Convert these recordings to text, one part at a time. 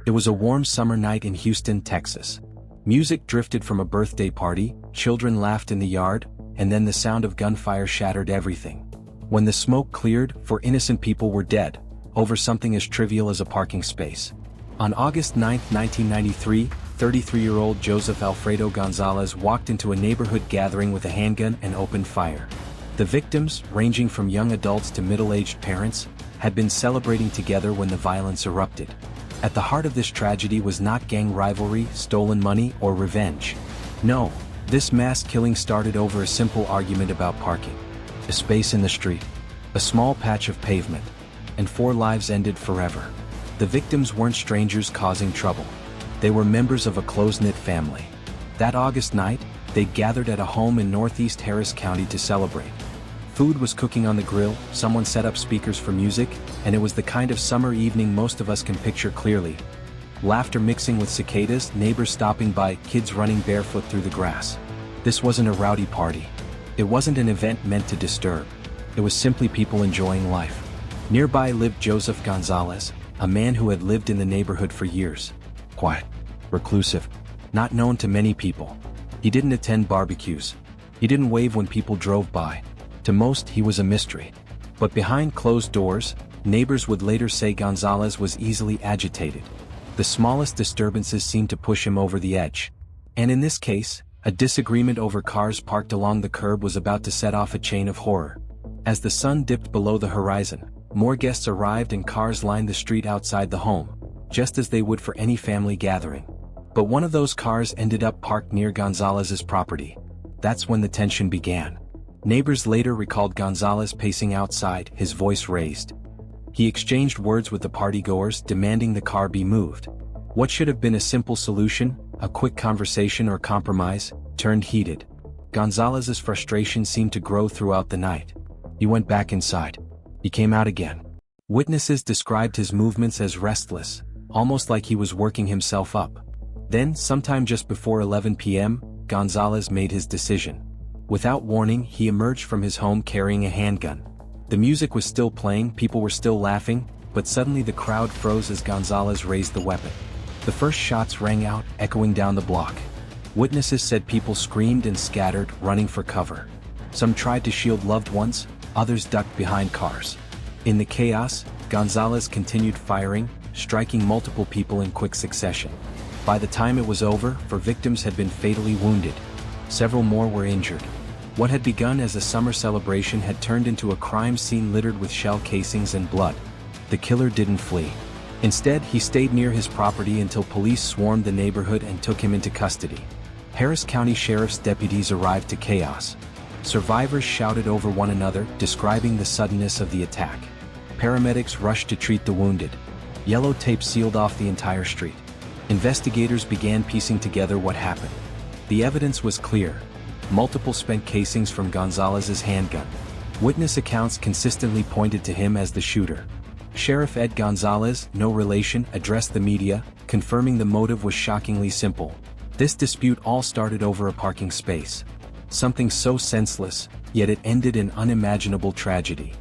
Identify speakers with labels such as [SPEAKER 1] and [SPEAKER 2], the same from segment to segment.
[SPEAKER 1] It was a warm summer night in Houston, Texas. Music drifted from a birthday party, children laughed in the yard, and then the sound of gunfire shattered everything. When the smoke cleared, 4 innocent people were dead, over something as trivial as a parking space. On August 9, 1993, 33-year-old Joseph Alfredo Gonzalez walked into a neighborhood gathering with a handgun and opened fire. The victims, ranging from young adults to middle-aged parents, had been celebrating together when the violence erupted. At the heart of this tragedy was not gang rivalry, stolen money, or revenge. No, this mass killing started over a simple argument about parking. A space in the street, a small patch of pavement, and 4 lives ended forever. The victims weren't strangers causing trouble. They were members of a close-knit family. That August night, they gathered at a home in northeast Harris County to celebrate. Food was cooking on the grill, someone set up speakers for music, and it was the kind of summer evening most of us can picture clearly. Laughter mixing with cicadas, neighbors stopping by, kids running barefoot through the grass. This wasn't a rowdy party. It wasn't an event meant to disturb. It was simply people enjoying life. Nearby lived Joseph Gonzalez, a man who had lived in the neighborhood for years. Quiet, reclusive, not known to many people. He didn't attend barbecues. He didn't wave when people drove by. To most, he was a mystery. But behind closed doors, neighbors would later say Gonzalez was easily agitated. The smallest disturbances seemed to push him over the edge. And in this case, a disagreement over cars parked along the curb was about to set off a chain of horror. As the sun dipped below the horizon, more guests arrived and cars lined the street outside the home, just as they would for any family gathering. But one of those cars ended up parked near Gonzalez's property. That's when the tension began. Neighbors later recalled Gonzalez pacing outside, his voice raised. He exchanged words with the partygoers, demanding the car be moved. What should have been a simple solution, a quick conversation or compromise, turned heated. Gonzalez's frustration seemed to grow throughout the night. He went back inside. He came out again. Witnesses described his movements as restless, almost like he was working himself up. Then, sometime just before 11 p.m., Gonzalez made his decision. Without warning, he emerged from his home carrying a handgun. The music was still playing, people were still laughing, but suddenly the crowd froze as Gonzalez raised the weapon. The first shots rang out, echoing down the block. Witnesses said people screamed and scattered, running for cover. Some tried to shield loved ones, others ducked behind cars. In the chaos, Gonzalez continued firing, striking multiple people in quick succession. By the time it was over, 4 victims had been fatally wounded. Several more were injured. What had begun as a summer celebration had turned into a crime scene littered with shell casings and blood. The killer didn't flee. Instead, he stayed near his property until police swarmed the neighborhood and took him into custody. Harris County Sheriff's deputies arrived to chaos. Survivors shouted over one another, describing the suddenness of the attack. Paramedics rushed to treat the wounded. Yellow tape sealed off the entire street. Investigators began piecing together what happened. The evidence was clear. Multiple spent casings from Gonzalez's handgun. Witness accounts consistently pointed to him as the shooter. Sheriff Ed Gonzalez, no relation, addressed the media, confirming the motive was shockingly simple. This dispute all started over a parking space. Something so senseless, yet it ended in unimaginable tragedy.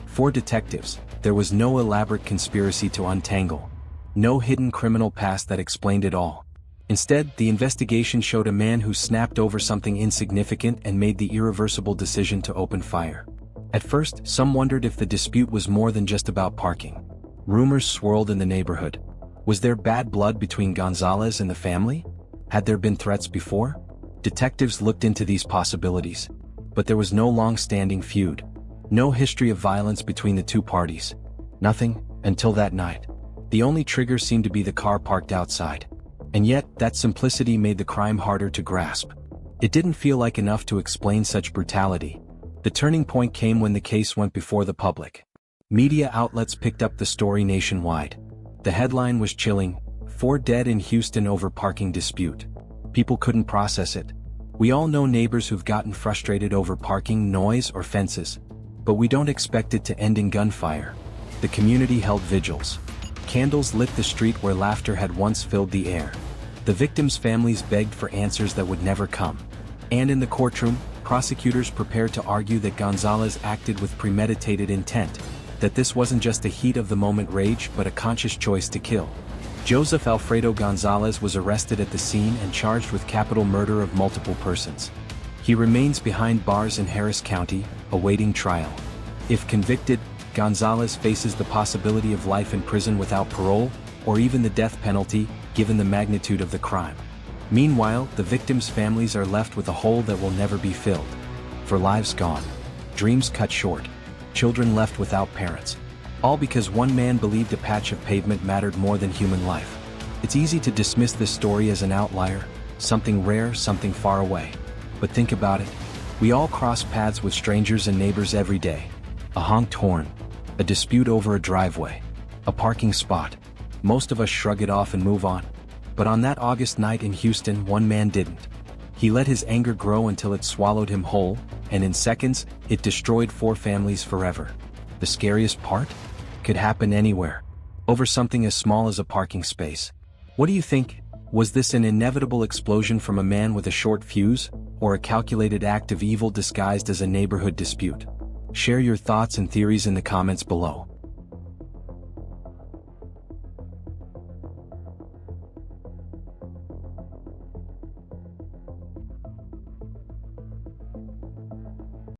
[SPEAKER 1] For detectives, there was no elaborate conspiracy to untangle. No hidden criminal past that explained it all. Instead, the investigation showed a man who snapped over something insignificant and made the irreversible decision to open fire. At first, some wondered if the dispute was more than just about parking. Rumors swirled in the neighborhood. Was there bad blood between Gonzalez and the family? Had there been threats before? Detectives looked into these possibilities. But there was no long-standing feud. No history of violence between the two parties. Nothing, until that night. The only trigger seemed to be the car parked outside. And yet, that simplicity made the crime harder to grasp. It didn't feel like enough to explain such brutality. The turning point came when the case went before the public. Media outlets picked up the story nationwide. The headline was chilling: 4 dead in Houston over parking dispute. People couldn't process it. We all know neighbors who've gotten frustrated over parking, noise, or fences. But we don't expect it to end in gunfire. The community held vigils. Candles lit the street where laughter had once filled the air. The victims' families begged for answers that would never come. And in the courtroom, prosecutors prepared to argue that Gonzalez acted with premeditated intent, that this wasn't just a heat-of-the-moment rage but a conscious choice to kill. Joseph Alfredo Gonzalez was arrested at the scene and charged with capital murder of multiple persons. He remains behind bars in Harris County, awaiting trial. If convicted, Gonzalez faces the possibility of life in prison without parole, or even the death penalty, given the magnitude of the crime. Meanwhile, the victims' families are left with a hole that will never be filled. For lives gone, dreams cut short, children left without parents. All because one man believed a patch of pavement mattered more than human life. It's easy to dismiss this story as an outlier, something rare, something far away. But think about it. We all cross paths with strangers and neighbors every day. A honked horn, a dispute over a driveway, a parking spot. Most of us shrug it off and move on. But on that August night in Houston, one man didn't. He let his anger grow until it swallowed him whole, and in seconds, it destroyed 4 families forever. The scariest part? Could happen anywhere. Over something as small as a parking space. What do you think? Was this an inevitable explosion from a man with a short fuse, or a calculated act of evil disguised as a neighborhood dispute? Share your thoughts and theories in the comments below.